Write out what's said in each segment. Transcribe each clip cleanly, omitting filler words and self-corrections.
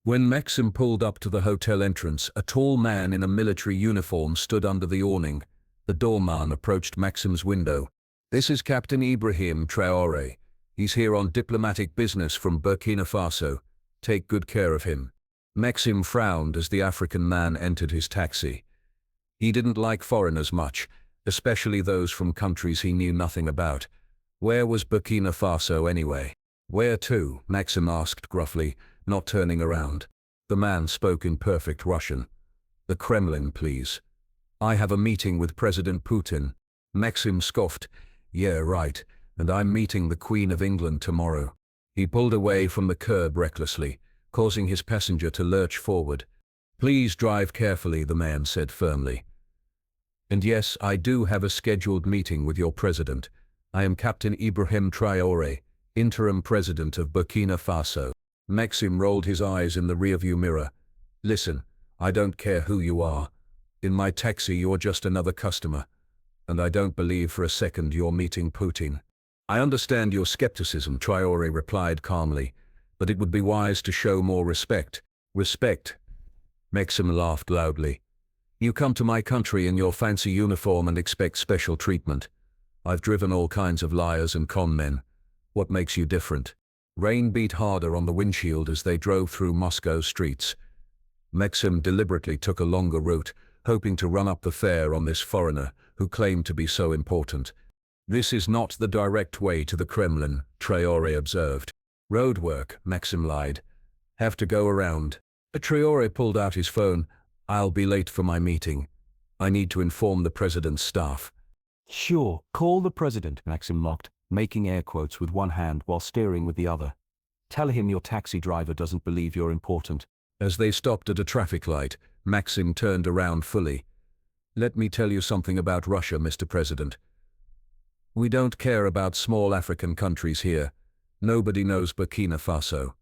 When Maxim pulled up to the hotel entrance, a tall man in a military uniform stood under the awning. The doorman approached Maxim's window. "This is Captain Ibrahim Traoré. He's here on diplomatic business from Burkina Faso. Take good care of him." Maxim frowned as the African man entered his taxi. He didn't like foreigners much, especially those from countries he knew nothing about. Where was Burkina Faso anyway? "Where to?" Maxim asked gruffly, not turning around. The man spoke in perfect Russian. "The Kremlin, please. I have a meeting with President Putin." Maxim scoffed. "Yeah, right, and I'm meeting the Queen of England tomorrow." He pulled away from the curb recklessly, causing his passenger to lurch forward. "Please drive carefully," the man said firmly. "And yes, I do have a scheduled meeting with your president. I am Captain Ibrahim Traoré, interim president of Burkina Faso." Maxim rolled his eyes in the rearview mirror. "Listen, I don't care who you are. In my taxi you're just another customer. And I don't believe for a second you're meeting Putin." "I understand your skepticism," Traoré replied calmly, "but it would be wise to show more respect." "Respect?" Maxim laughed loudly. "You come to my country in your fancy uniform and expect special treatment. I've driven all kinds of liars and con men. What makes you different?" Rain beat harder on the windshield as they drove through Moscow streets. Maxim deliberately took a longer route, hoping to run up the fare on this foreigner who claimed to be so important. "This is not the direct way to the Kremlin," Traoré observed. "Roadwork," Maxim lied. "Have to go around." Traoré pulled out his phone. "I'll be late for my meeting. I need to inform the president's staff." "Sure, call the president," Maxim mocked, making air quotes with one hand while steering with the other. "Tell him your taxi driver doesn't believe you're important." As they stopped at a traffic light, Maxim turned around fully. "Let me tell you something about Russia, Mr. President. We don't care about small African countries here. Nobody knows Burkina Faso.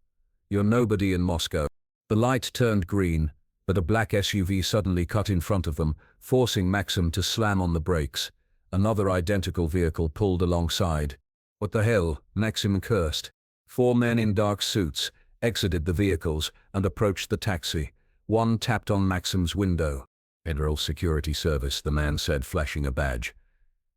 You're nobody in Moscow." The light turned green, but a black SUV suddenly cut in front of them, forcing Maxim to slam on the brakes. Another identical vehicle pulled alongside. "What the hell?" Maxim cursed. 4 men in dark suits exited the vehicles and approached the taxi. One tapped on Maxim's window. "Federal Security Service," the man said, flashing a badge.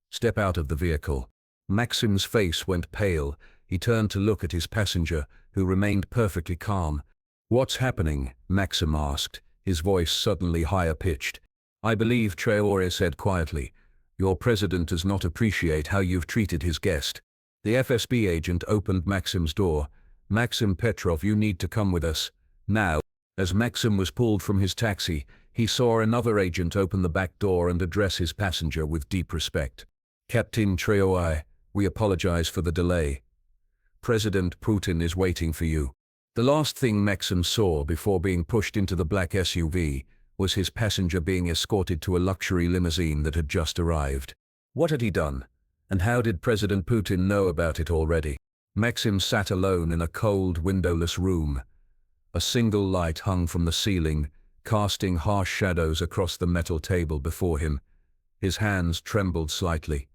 "Step out of the vehicle." Maxim's face went pale. He turned to look at his passenger, who remained perfectly calm. "What's happening?" Maxim asked, his voice suddenly higher-pitched. "I believe," Traoré said quietly, "your president does not appreciate how you've treated his guest." The FSB agent opened Maxim's door. "Maxim Petrov, you need to come with us. Now." As Maxim was pulled from his taxi, he saw another agent open the back door and address his passenger with deep respect. "Captain Traoré, we apologize for the delay. President Putin is waiting for you." The last thing Maxim saw before being pushed into the black SUV was his passenger being escorted to a luxury limousine that had just arrived. What had he done? And how did President Putin know about it already? Maxim sat alone in a cold, windowless room. A single light hung from the ceiling, casting harsh shadows across the metal table before him. His hands trembled slightly.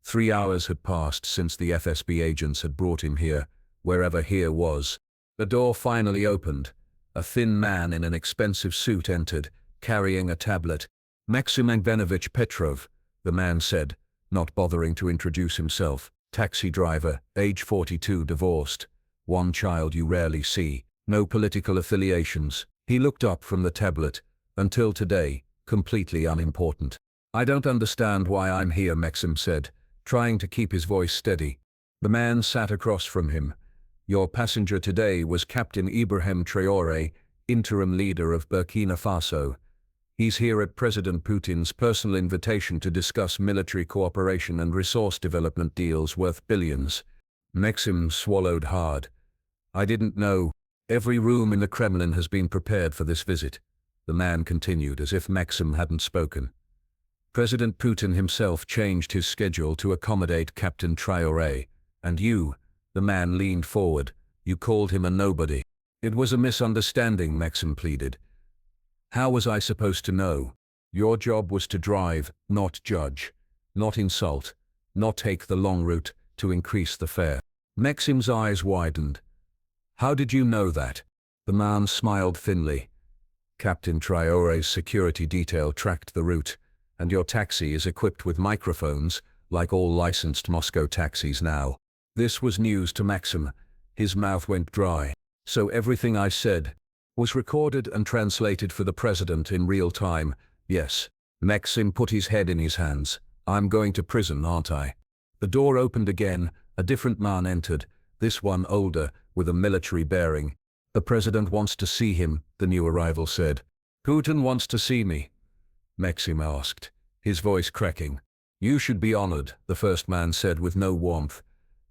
3 hours had passed since the FSB agents had brought him here, wherever here was. The door finally opened. A thin man in an expensive suit entered, carrying a tablet. "Maxim Ivanovich Petrov," the man said, not bothering to introduce himself. "Taxi driver, age 42, divorced. 1 child you rarely see. No political affiliations." He looked up from the tablet. "Until today, completely unimportant." "I don't understand why I'm here," Maxim said, trying to keep his voice steady. The man sat across from him. "Your passenger today was Captain Ibrahim Traoré, interim leader of Burkina Faso. He's here at President Putin's personal invitation to discuss military cooperation and resource development deals worth billions." Maxim swallowed hard. "I didn't know. Every room in the Kremlin has been prepared for this visit," the man continued as if Maxim hadn't spoken. "President Putin himself changed his schedule to accommodate Captain Traoré. And you," the man leaned forward, "you called him a nobody." "It was a misunderstanding," Maxim pleaded. "How was I supposed to know? Your job was to drive, not judge, not insult, not take the long route to increase the fare." Maxim's eyes widened. "How did you know that?" The man smiled thinly. Captain Traoré's security detail tracked the route, and your taxi is equipped with microphones, like all licensed Moscow taxis now. This was news to Maxim. His mouth went dry. So everything I said was recorded and translated for the president in real time. Yes. Maxim put his head in his hands. I'm going to prison, aren't I? The door opened again. A different man entered, this one older, with a military bearing. The president wants to see him, the new arrival said. Putin wants to see me, Maxim asked, his voice cracking. You should be honored, the first man said with no warmth.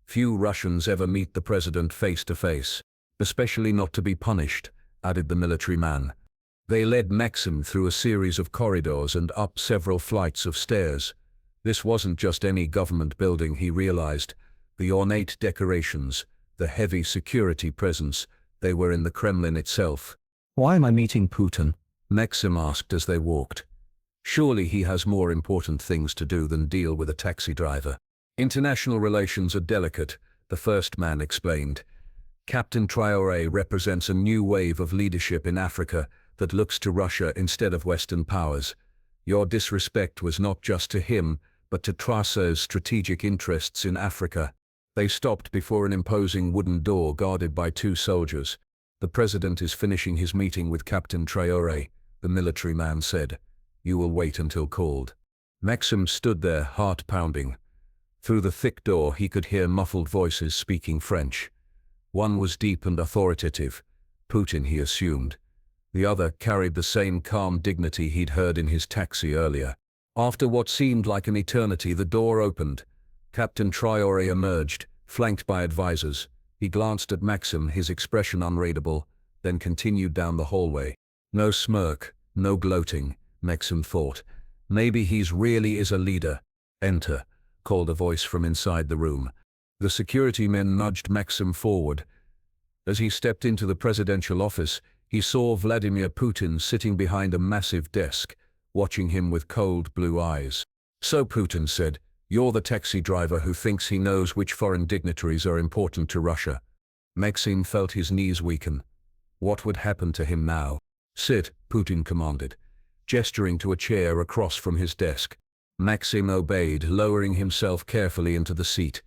Few Russians ever meet the president face to face. Especially not to be punished, added the military man. They led Maxim through a series of corridors and up several flights of stairs. This wasn't just any government building, he realized. The ornate decorations, the heavy security presence, they were in the Kremlin itself. Why am I meeting Putin? Maxim asked as they walked. Surely he has more important things to do than deal with a taxi driver. International relations are delicate, the first man explained. Captain Traoré represents a new wave of leadership in Africa that looks to Russia instead of Western powers. Your disrespect was not just to him, but to Traorés's strategic interests in Africa. They stopped before an imposing wooden door guarded by 2 soldiers. The president is finishing his meeting with Captain Traoré, the military man said. You will wait until called. Maxim stood there, heart pounding. Through the thick door he could hear muffled voices speaking French. One was deep and authoritative. Putin, he assumed. The other carried the same calm dignity he'd heard in his taxi earlier. After what seemed like an eternity, the door opened. Captain Traoré emerged, flanked by advisors. He glanced at Maxim, his expression unreadable, then continued down the hallway. No smirk, no gloating, Maxim thought. Maybe he's really is a leader. Enter, called a voice from inside the room. The security men nudged Maxim forward. As he stepped into the presidential office, he saw Vladimir Putin sitting behind a massive desk, watching him with cold blue eyes. So Putin said, you're the taxi driver who thinks he knows which foreign dignitaries are important to Russia. Maxim felt his knees weaken. What would happen to him now? Sit, Putin commanded, gesturing to a chair across from his desk. Maxim obeyed, lowering himself carefully into the seat.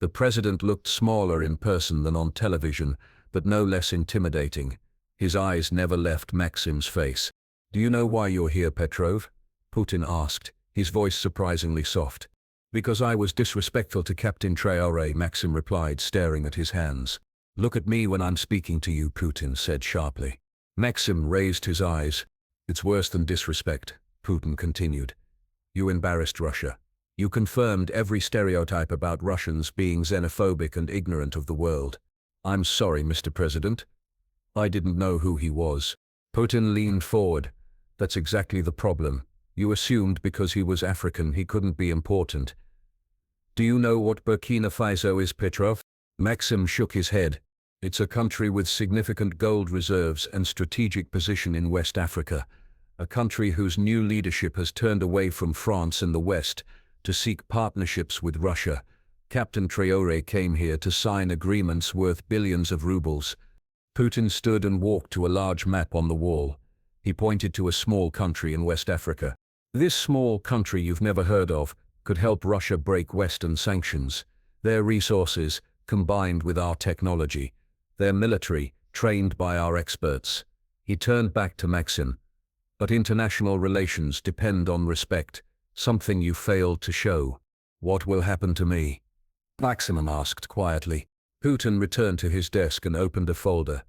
The president looked smaller in person than on television, but no less intimidating. His eyes never left Maxim's face. Do you know why you're here, Petrov? Putin asked, his voice surprisingly soft. Because I was disrespectful to Captain Traoré, Maxim replied, staring at his hands. Look at me when I'm speaking to you, Putin said sharply. Maxim raised his eyes. It's worse than disrespect, Putin continued. You embarrassed Russia. You confirmed every stereotype about Russians being xenophobic and ignorant of the world. I'm sorry, Mr. President. I didn't know who he was. Putin leaned forward. That's exactly the problem. You assumed because he was African he couldn't be important. Do you know what Burkina Faso is, Petrov? Maxim shook his head. It's a country with significant gold reserves and strategic position in West Africa. A country whose new leadership has turned away from France and the West to seek partnerships with Russia. Captain Traoré came here to sign agreements worth billions of rubles. Putin stood and walked to a large map on the wall. He pointed to a small country in West Africa. This small country you've never heard of could help Russia break Western sanctions. Their resources, combined with our technology. Their military, trained by our experts. He turned back to Maxim. But international relations depend on respect, something you failed to show. What will happen to me? Maxim asked quietly. Putin returned to his desk and opened a folder.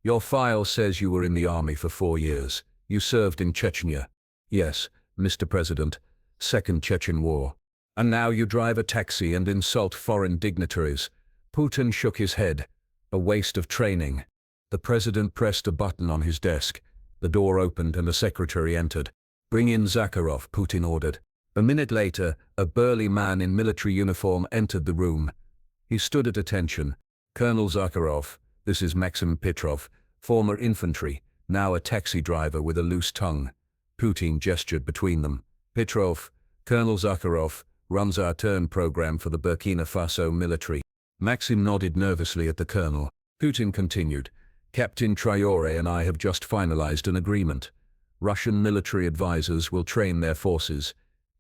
Your file says you were in the army for 4 years. You served in Chechnya. Yes, Mr. President, Second Chechen War. And now you drive a taxi and insult foreign dignitaries. Putin shook his head. A waste of training. The president pressed a button on his desk. The door opened and a secretary entered. Bring in Zakharov, Putin ordered. A minute later, a burly man in military uniform entered the room. He stood at attention. Colonel Zakharov, this is Maxim Petrov, former infantry, now a taxi driver with a loose tongue. Putin gestured between them. Petrov, Colonel Zakharov, runs our turn program for the Burkina Faso military. Maxim nodded nervously at the colonel. Putin continued. Captain Traoré and I have just finalized an agreement. Russian military advisors will train their forces.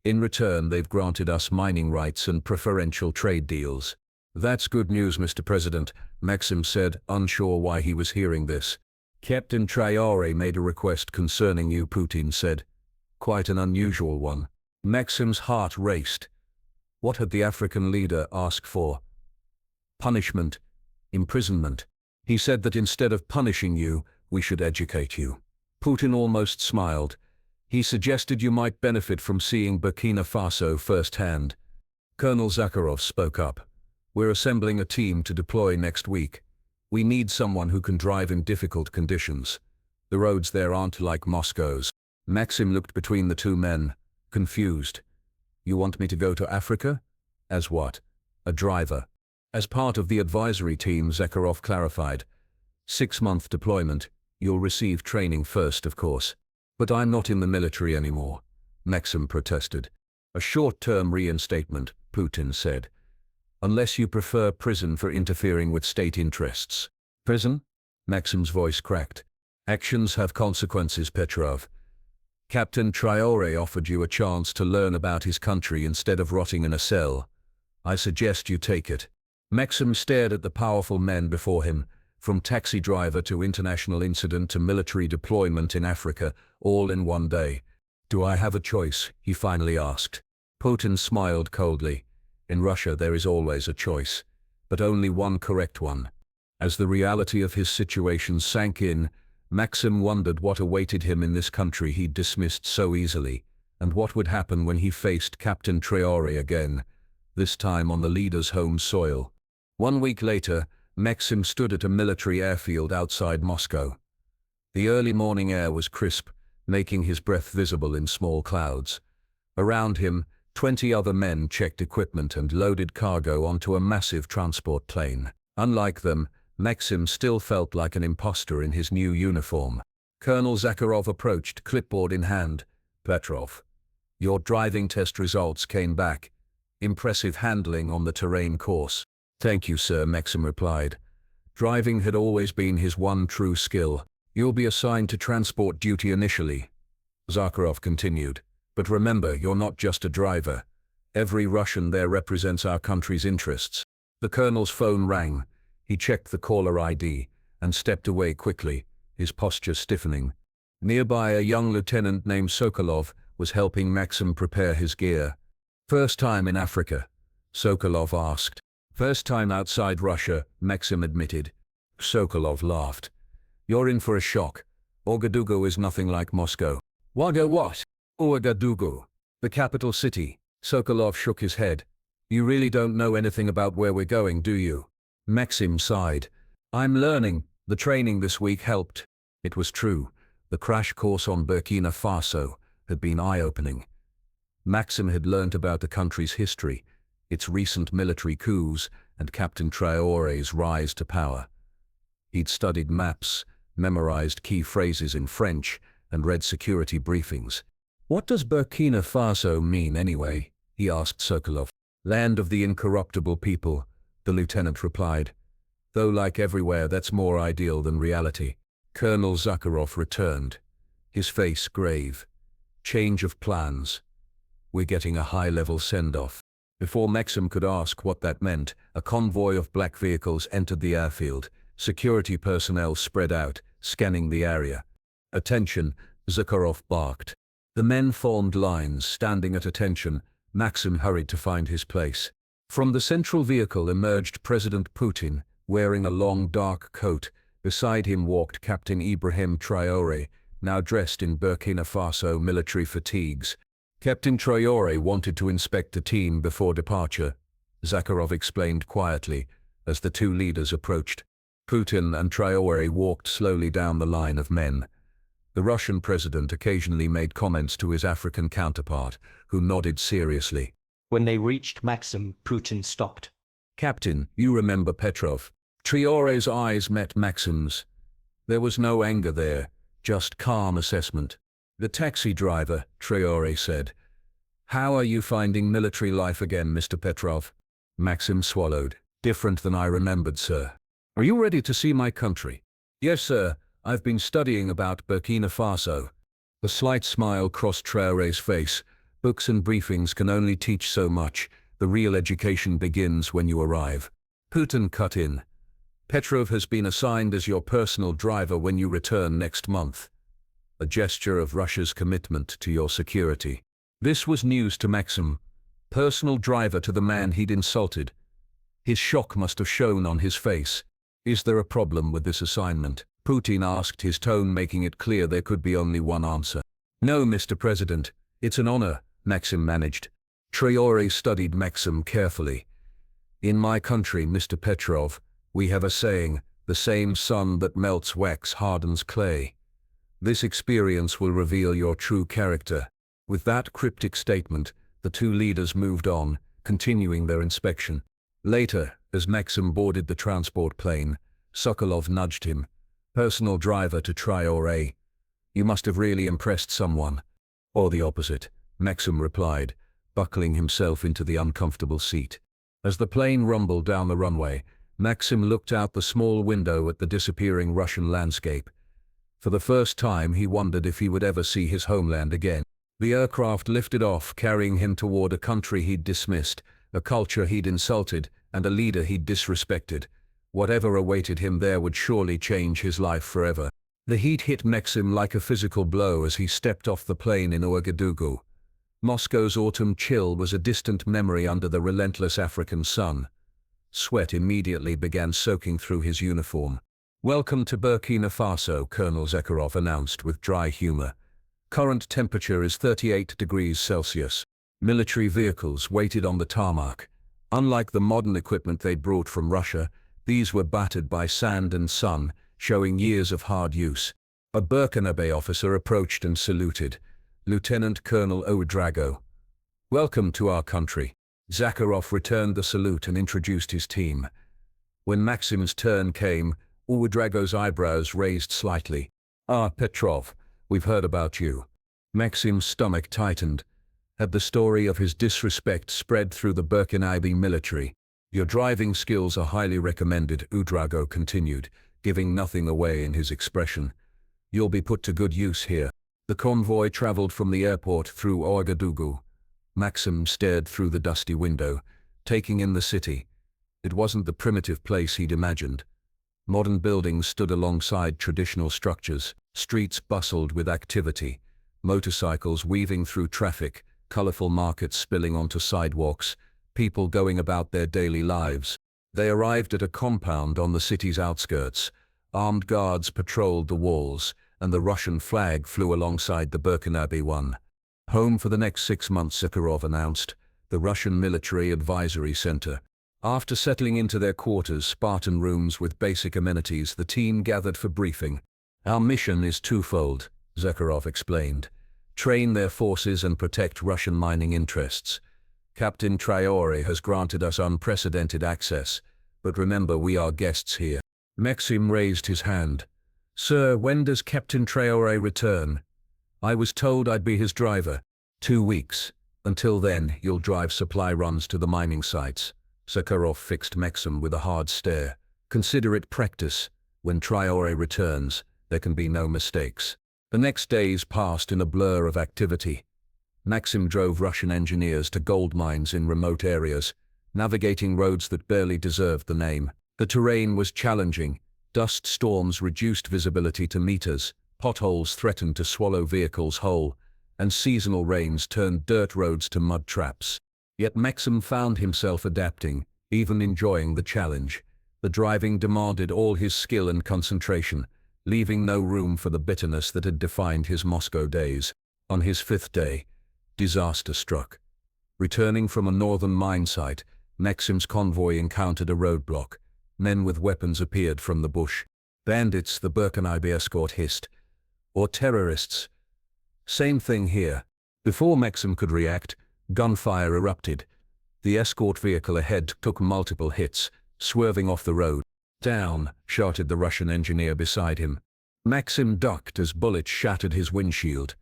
In return, they've granted us mining rights and preferential trade deals. That's good news, Mr. President, Maxim said, unsure why he was hearing this. Captain Traoré made a request concerning you, Putin said. Quite an unusual one. Maxim's heart raced. What had the African leader asked for? Punishment. Imprisonment. He said that instead of punishing you, we should educate you. Putin almost smiled. He suggested you might benefit from seeing Burkina Faso firsthand. Colonel Zakharov spoke up. We're assembling a team to deploy next week. We need someone who can drive in difficult conditions. The roads there aren't like Moscow's. Maxim looked between the two men, confused. You want me to go to Africa? As what? A driver. As part of the advisory team, Zakharov clarified. 6-month deployment. You'll receive training first, of course. But I'm not in the military anymore, Maxim protested. A short-term reinstatement, Putin said. Unless you prefer prison for interfering with state interests. Prison? Maxim's voice cracked. Actions have consequences, Petrov. Captain Traoré offered you a chance to learn about his country instead of rotting in a cell. I suggest you take it. Maxim stared at the powerful men before him, from taxi driver to international incident to military deployment in Africa, all in one day. Do I have a choice? He finally asked. Putin smiled coldly. In Russia there is always a choice, but only one correct one. As the reality of his situation sank in, Maxim wondered what awaited him in this country he'd dismissed so easily, and what would happen when he faced Captain Traoré again, this time on the leader's home soil. 1 week later, Maxim stood at a military airfield outside Moscow. The early morning air was crisp, making his breath visible in small clouds. Around him, 20 other men checked equipment and loaded cargo onto a massive transport plane. Unlike them, Maxim still felt like an imposter in his new uniform. Colonel Zakharov approached, clipboard in hand. Petrov, your driving test results came back. Impressive handling on the terrain course. Thank you, sir, Maxim replied. Driving had always been his one true skill. You'll be assigned to transport duty initially, Zakharov continued. But remember, you're not just a driver. Every Russian there represents our country's interests. The colonel's phone rang. He checked the caller ID and stepped away quickly, his posture stiffening. Nearby, a young lieutenant named Sokolov was helping Maxim prepare his gear. First time in Africa? Sokolov asked. First time outside Russia, Maxim admitted. Sokolov laughed. You're in for a shock. Ouagadougou is nothing like Moscow. What? Ouagadougou, the capital city. Sokolov shook his head. You really don't know anything about where we're going, do you? Maxim sighed. I'm learning. The training this week helped. It was true. The crash course on Burkina Faso had been eye-opening. Maxim had learnt about the country's history, its recent military coups, and Captain Traoré's rise to power. He'd studied maps, memorized key phrases in French, and read security briefings. What does Burkina Faso mean anyway? He asked Sokolov. Land of the incorruptible people, the lieutenant replied. Though like everywhere, that's more ideal than reality. Colonel Zakharov returned, his face grave. Change of plans. We're getting a high-level send-off. Before Maxim could ask what that meant, a convoy of black vehicles entered the airfield. Security personnel spread out, scanning the area. Attention, Zakharov barked. The men formed lines, standing at attention. Maxim hurried to find his place. From the central vehicle emerged President Putin, wearing a long dark coat. Beside him walked Captain Ibrahim Traoré, now dressed in Burkina Faso military fatigues. Captain Traoré wanted to inspect the team before departure, Zakharov explained quietly, as the two leaders approached. Putin and Traoré walked slowly down the line of men. The Russian president occasionally made comments to his African counterpart, who nodded seriously. When they reached Maxim, Putin stopped. Captain, you remember Petrov. Traoré's eyes met Maxim's. There was no anger there, just calm assessment. The taxi driver, Traoré said. How are you finding military life again, Mr. Petrov? Maxim swallowed. Different than I remembered, sir. Are you ready to see my country? Yes, sir. I've been studying about Burkina Faso. A slight smile crossed Traoré's face. Books and briefings can only teach so much. The real education begins when you arrive. Putin cut in. Petrov has been assigned as your personal driver when you return next month. A gesture of Russia's commitment to your security. This was news to Maxim. Personal driver to the man he'd insulted. His shock must have shown on his face. Is there a problem with this assignment? Putin asked, his tone making it clear there could be only one answer. No, Mr. President. It's an honor, Maxim managed. Traoré studied Maxim carefully. In my country, Mr. Petrov, we have a saying, the same sun that melts wax hardens clay. This experience will reveal your true character. With that cryptic statement, the two leaders moved on, continuing their inspection. Later, as Maxim boarded the transport plane, Sokolov nudged him. Personal driver to Traoré. You must have really impressed someone. Or the opposite, Maxim replied, buckling himself into the uncomfortable seat. As the plane rumbled down the runway, Maxim looked out the small window at the disappearing Russian landscape. For the first time he wondered if he would ever see his homeland again. The aircraft lifted off, carrying him toward a country he'd dismissed, a culture he'd insulted, and a leader he'd disrespected. Whatever awaited him there would surely change his life forever. The heat hit Maxim like a physical blow as he stepped off the plane in Ouagadougou. Moscow's autumn chill was a distant memory under the relentless African sun. Sweat immediately began soaking through his uniform. Welcome to Burkina Faso, Colonel Zakharov announced with dry humor. Current temperature is 38 degrees Celsius. Military vehicles waited on the tarmac. Unlike the modern equipment they'd brought from Russia, these were battered by sand and sun, showing years of hard use. A Burkinabe officer approached and saluted. Lieutenant Colonel Ouedraogo. Welcome to our country. Zakharov returned the salute and introduced his team. When Maxim's turn came, Ouedraogo's eyebrows raised slightly. Ah, Petrov, we've heard about you. Maxim's stomach tightened. Had the story of his disrespect spread through the Burkinabe military? Your driving skills are highly recommended, Ouedraogo continued, giving nothing away in his expression. You'll be put to good use here. The convoy traveled from the airport through Ouagadougou. Maxim stared through the dusty window, taking in the city. It wasn't the primitive place he'd imagined. Modern buildings stood alongside traditional structures, streets bustled with activity, motorcycles weaving through traffic, colorful markets spilling onto sidewalks, people going about their daily lives. They arrived at a compound on the city's outskirts. Armed guards patrolled the walls, and the Russian flag flew alongside the Burkinabe one. Home for the next 6 months, Zakharov announced, the Russian Military Advisory Center. After settling into their quarters, Spartan rooms with basic amenities, the team gathered for briefing. Our mission is twofold, Zakharov explained. Train their forces and protect Russian mining interests. Captain Traoré has granted us unprecedented access, but remember we are guests here. Maxim raised his hand. Sir, when does Captain Traoré return? I was told I'd be his driver. 2 weeks. Until then, you'll drive supply runs to the mining sites. Zakharov fixed Maxim with a hard stare. Consider it practice. When Traoré returns, there can be no mistakes. The next days passed in a blur of activity. Maxim drove Russian engineers to gold mines in remote areas, navigating roads that barely deserved the name. The terrain was challenging. Dust storms reduced visibility to meters, potholes threatened to swallow vehicles whole, and seasonal rains turned dirt roads to mud traps. Yet Maxim found himself adapting, even enjoying the challenge. The driving demanded all his skill and concentration, leaving no room for the bitterness that had defined his Moscow days. On his 5th day, disaster struck. Returning from a northern mine site, Maxim's convoy encountered a roadblock. Men with weapons appeared from the bush. Bandits, the Burkinabe escort hissed. Or terrorists. Same thing here. Before Maxim could react, gunfire erupted. The escort vehicle ahead took multiple hits, swerving off the road. Down, shouted the Russian engineer beside him. Maxim ducked as bullets shattered his windshield.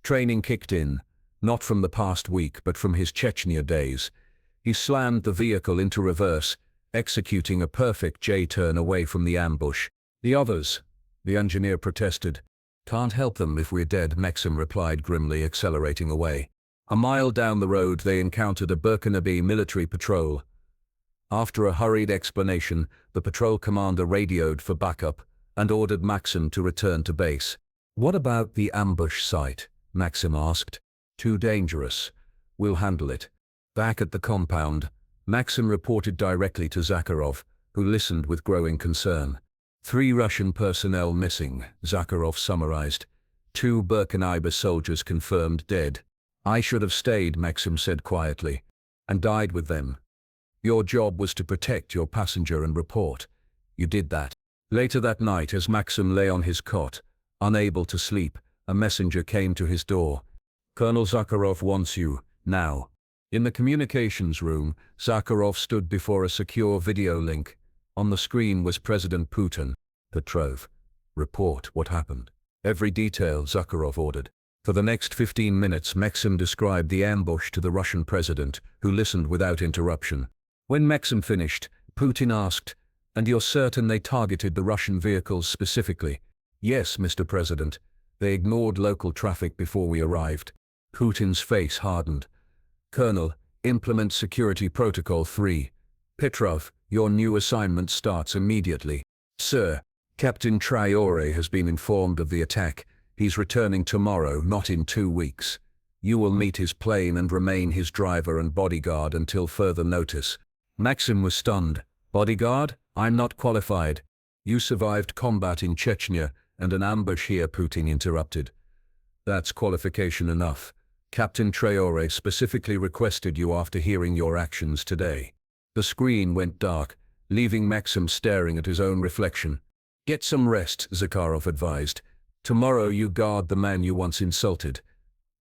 Training kicked in, not from the past week but from his Chechnya days. He slammed the vehicle into reverse, executing a perfect J-turn away from the ambush. The others, The engineer protested. Can't help them if we're dead, Maxim replied grimly, accelerating away. A mile down the road they encountered a Burkina military patrol. After a hurried explanation, the patrol commander radioed for backup and ordered Maxim to return to base. What about the ambush site? Maxim asked. Too dangerous. We'll handle it. Back at the compound, Maxim reported directly to Zakharov, who listened with growing concern. 3 Russian personnel missing, Zakharov summarized. 2 Burkina soldiers confirmed dead. I should have stayed, Maxim said quietly, and died with them. Your job was to protect your passenger and report. You did that. Later that night, as Maxim lay on his cot, unable to sleep, a messenger came to his door. Colonel Zakharov wants you, now. In the communications room, Zakharov stood before a secure video link. On the screen was President Putin. Petrov, report what happened. Every detail, Zakharov ordered. For the next 15 minutes, Maxim described the ambush to the Russian president, who listened without interruption. When Maxim finished, Putin asked, "And you're certain they targeted the Russian vehicles specifically?" "Yes, Mr. President. They ignored local traffic before we arrived." Putin's face hardened. "Colonel, implement Security Protocol 3. Petrov, your new assignment starts immediately." "Sir, Captain Traoré has been informed of the attack. He's returning tomorrow, not in 2 weeks. You will meet his plane and remain his driver and bodyguard until further notice." Maxim was stunned. "Bodyguard? I'm not qualified." "You survived combat in Chechnya and an ambush here," Putin interrupted. "That's qualification enough. Captain Traoré specifically requested you after hearing your actions today." The screen went dark, leaving Maxim staring at his own reflection. "Get some rest," Zakharov advised. "Tomorrow you guard the man you once insulted,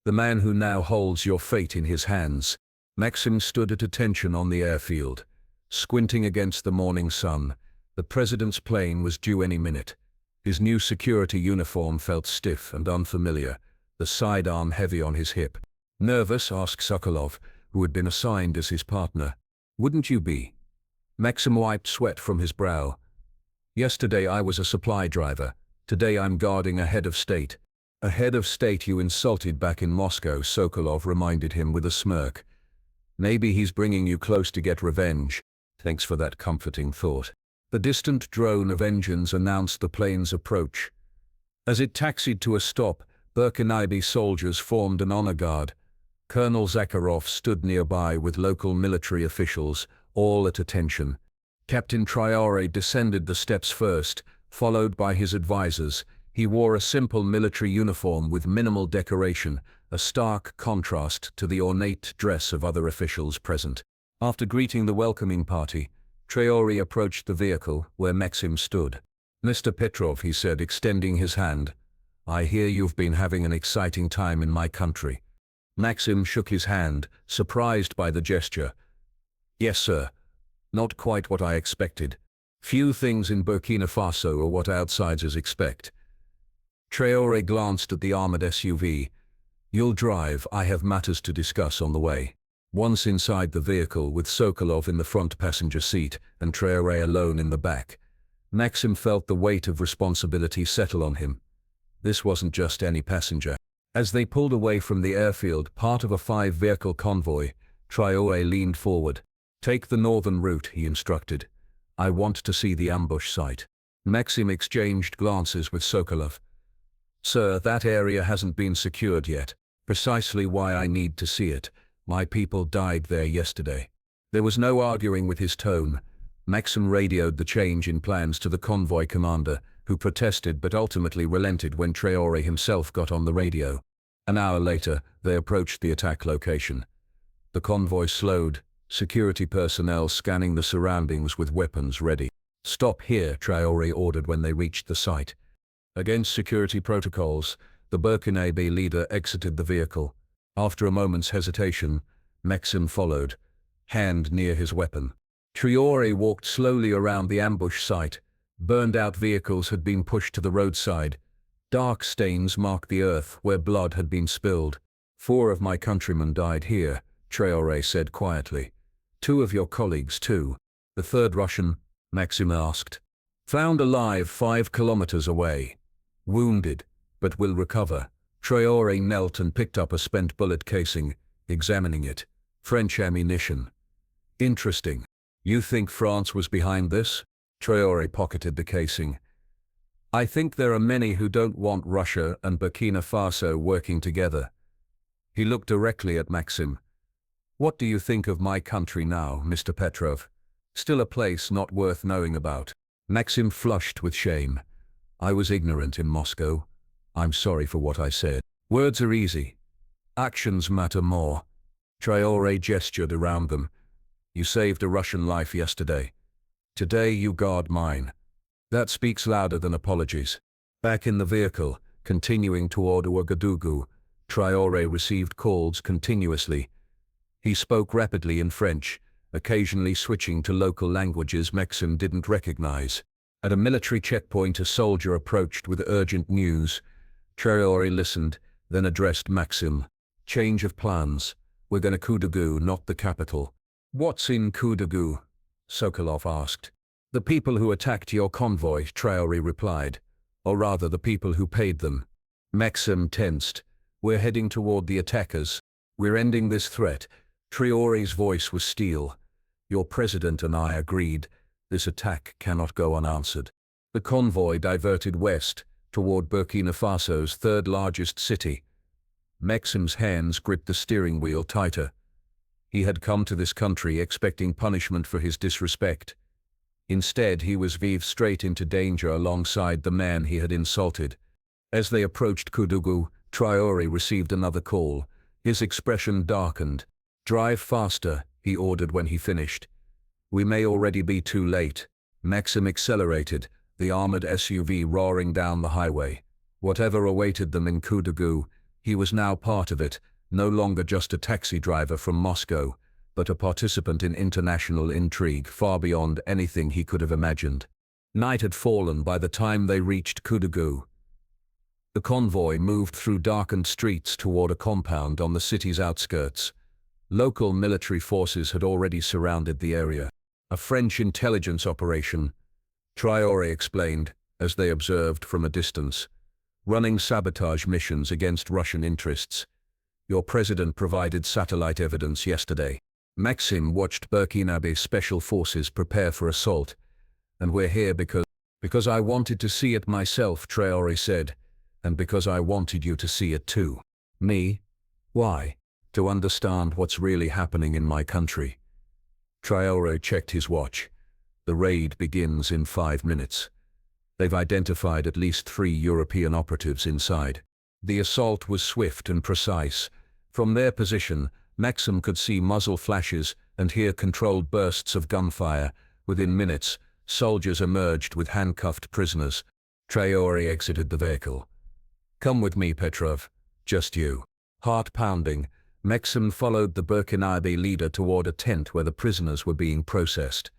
the man who now holds your fate in his hands." Maxim stood at attention on the airfield, squinting against the morning sun. The president's plane was due any minute. His new security uniform felt stiff and unfamiliar, the sidearm heavy on his hip. "Nervous?" asked Sokolov, who had been assigned as his partner. "Wouldn't you be?" Maxim wiped sweat from his brow. "Yesterday I was a supply driver. Today I'm guarding a head of state." "A head of state you insulted back in Moscow," Sokolov reminded him with a smirk. "Maybe he's bringing you close to get revenge. Thanks for that comforting thought." The distant drone of engines announced the plane's approach. As it taxied to a stop, Burkina soldiers formed an honor guard. Colonel Zakharov stood nearby with local military officials, all at attention. Captain Traoré descended the steps first, followed by his advisors. He wore a simple military uniform with minimal decoration, a stark contrast to the ornate dress of other officials present. After greeting the welcoming party, Traoré approached the vehicle where Maxim stood. "Mr. Petrov," he said, extending his hand, "I hear you've been having an exciting time in my country." Maxim shook his hand, surprised by the gesture. "Yes, sir. Not quite what I expected. Few things in Burkina Faso are what outsiders expect." Traoré glanced at the armored SUV. "You'll drive. I have matters to discuss on the way." Once inside the vehicle, with Sokolov in the front passenger seat and Traoré alone in the back, Maxim felt the weight of responsibility settle on him. This wasn't just any passenger. As they pulled away from the airfield, part of a 5-vehicle convoy, Traoré leaned forward. "Take the northern route," he instructed. "I want to see the ambush site." Maxim exchanged glances with Sokolov. "Sir, that area hasn't been secured yet. Precisely why I need to see it. My people died there yesterday." There was no arguing with his tone. Maxim radioed the change in plans to the convoy commander, who protested but ultimately relented when Traoré himself got on the radio. An hour later, they approached the attack location. The convoy slowed, security personnel scanning the surroundings with weapons ready. "Stop here," Traoré ordered when they reached the site. Against security protocols, the Burkinabe leader exited the vehicle. After a moment's hesitation, Maxim followed, hand near his weapon. Traoré walked slowly around the ambush site. Burned-out vehicles had been pushed to the roadside. Dark stains marked the earth where blood had been spilled. "4 of my countrymen died here," Traoré said quietly. "2 of your colleagues, too." "The 3rd Russian?" Maxim asked. Found alive 5 kilometers away. Wounded, but will recover. Traoré knelt and picked up a spent bullet casing, examining it. French ammunition. Interesting. You think France was behind this? Traoré pocketed the casing. I think there are many who don't want Russia and Burkina Faso working together. He looked directly at Maxim. What do you think of my country now, Mr. Petrov? Still a place not worth knowing about. Maxim flushed with shame. I was ignorant in Moscow. I'm sorry for what I said. Words are easy. Actions matter more. Traoré gestured around them. You saved a Russian life yesterday. Today you guard mine. That speaks louder than apologies. Back in the vehicle, continuing toward Ouagadougou, Traoré received calls continuously. He spoke rapidly in French, occasionally switching to local languages Maxim didn't recognize. At a military checkpoint, a soldier approached with urgent news. Traoré listened, then addressed Maxim. Change of plans. We're going to Ouagadougou, not the capital. What's in Ouagadougou? Sokolov asked. The people who attacked your convoy, Traoré replied. Or rather, the people who paid them. Maxim tensed. We're heading toward the attackers. We're ending this threat. Traoré's voice was steel. Your president and I agreed. This attack cannot go unanswered. The convoy diverted west, toward Burkina Faso's third largest city. Maxim's hands gripped the steering wheel tighter. He had come to this country expecting punishment for his disrespect. Instead, he was veaved straight into danger alongside the man he had insulted. As they approached Ouagadougou, Traoré received another call. His expression darkened. Drive faster, he ordered when he finished. We may already be too late. Maxim accelerated, the armored SUV roaring down the highway. Whatever awaited them in Ouagadougou, he was now part of it, no longer just a taxi driver from Moscow, but a participant in international intrigue far beyond anything he could have imagined. Night had fallen by the time they reached Ouagadougou. The convoy moved through darkened streets toward a compound on the city's outskirts. Local military forces had already surrounded the area. A French intelligence operation, Traoré explained, as they observed from a distance, running sabotage missions against Russian interests. Your president provided satellite evidence yesterday. Maxim watched Burkinabe special forces prepare for assault. And we're here because I wanted to see it myself, Traoré said, and because I wanted you to see it too. Me? Why? To understand what's really happening in my country. Traoré checked his watch. The raid begins in 5 minutes. They've identified at least 3 European operatives inside. The assault was swift and precise. From their position, Maxim could see muzzle flashes and hear controlled bursts of gunfire. Within minutes, soldiers emerged with handcuffed prisoners. Traoré exited the vehicle. Come with me, Petrov. Just you. Heart pounding, Maxim followed the Burkinabe leader toward a tent where the prisoners were being processed.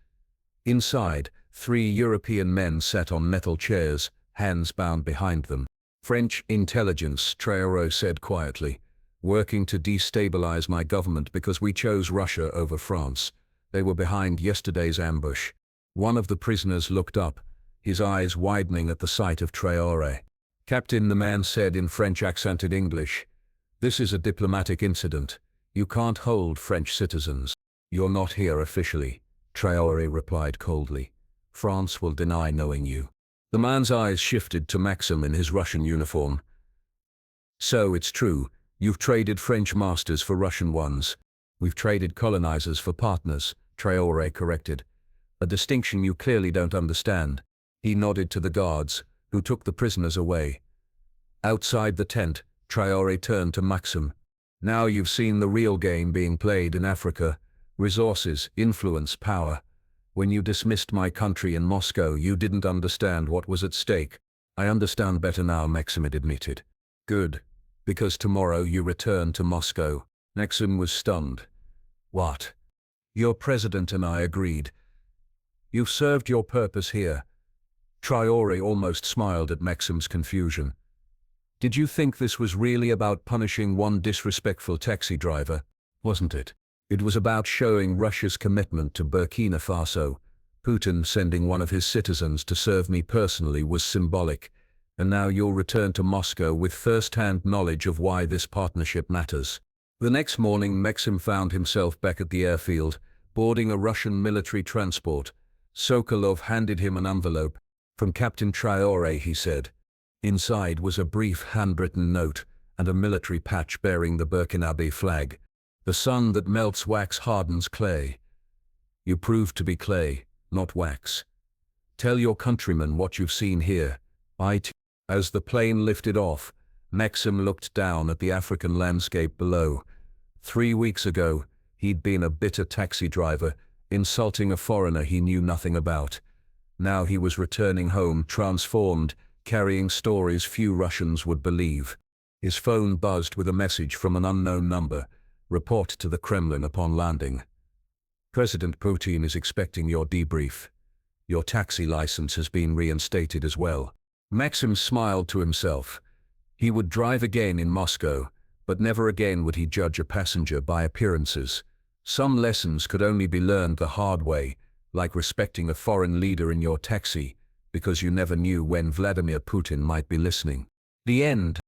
Inside, 3 European men sat on metal chairs, hands bound behind them. French intelligence, Traoré said quietly, working to destabilize my government because we chose Russia over France. They were behind yesterday's ambush. One of the prisoners looked up, his eyes widening at the sight of Traoré. Captain, the man said in French accented English, this is a diplomatic incident. You can't hold French citizens. You're not here officially, Traoré replied coldly. France will deny knowing you. The man's eyes shifted to Maxim in his Russian uniform. So it's true, you've traded French masters for Russian ones. We've traded colonizers for partners, Traoré corrected. A distinction you clearly don't understand. He nodded to the guards, who took the prisoners away. Outside the tent, Traoré turned to Maxim. Now you've seen the real game being played in Africa. Resources, influence, power. When you dismissed my country in Moscow, you didn't understand what was at stake. I understand better now, Maxim admitted. Good, because tomorrow you return to Moscow. Maxim was stunned. What? Your president and I agreed. You've served your purpose here. Traoré almost smiled at Maxim's confusion. Did you think this was really about punishing one disrespectful taxi driver? Wasn't it? It was about showing Russia's commitment to Burkina Faso, Putin sending one of his citizens to serve me personally was symbolic, and now you'll return to Moscow with first-hand knowledge of why this partnership matters. The next morning, Maxim found himself back at the airfield, boarding a Russian military transport. Sokolov handed him an envelope. From Captain Traoré, he said. Inside was a brief handwritten note and a military patch bearing the Burkina flag. The sun that melts wax hardens clay. You prove to be clay, not wax. Tell your countrymen what you've seen here. As the plane lifted off, Maxim looked down at the African landscape below. 3 weeks ago, he'd been a bitter taxi driver, insulting a foreigner he knew nothing about. Now he was returning home transformed, carrying stories few Russians would believe. His phone buzzed with a message from an unknown number. Report to the Kremlin upon landing. President Putin is expecting your debrief. Your taxi license has been reinstated as well. Maxim smiled to himself. He would drive again in Moscow, but never again would he judge a passenger by appearances. Some lessons could only be learned the hard way, like respecting a foreign leader in your taxi, because you never knew when Vladimir Putin might be listening. The end.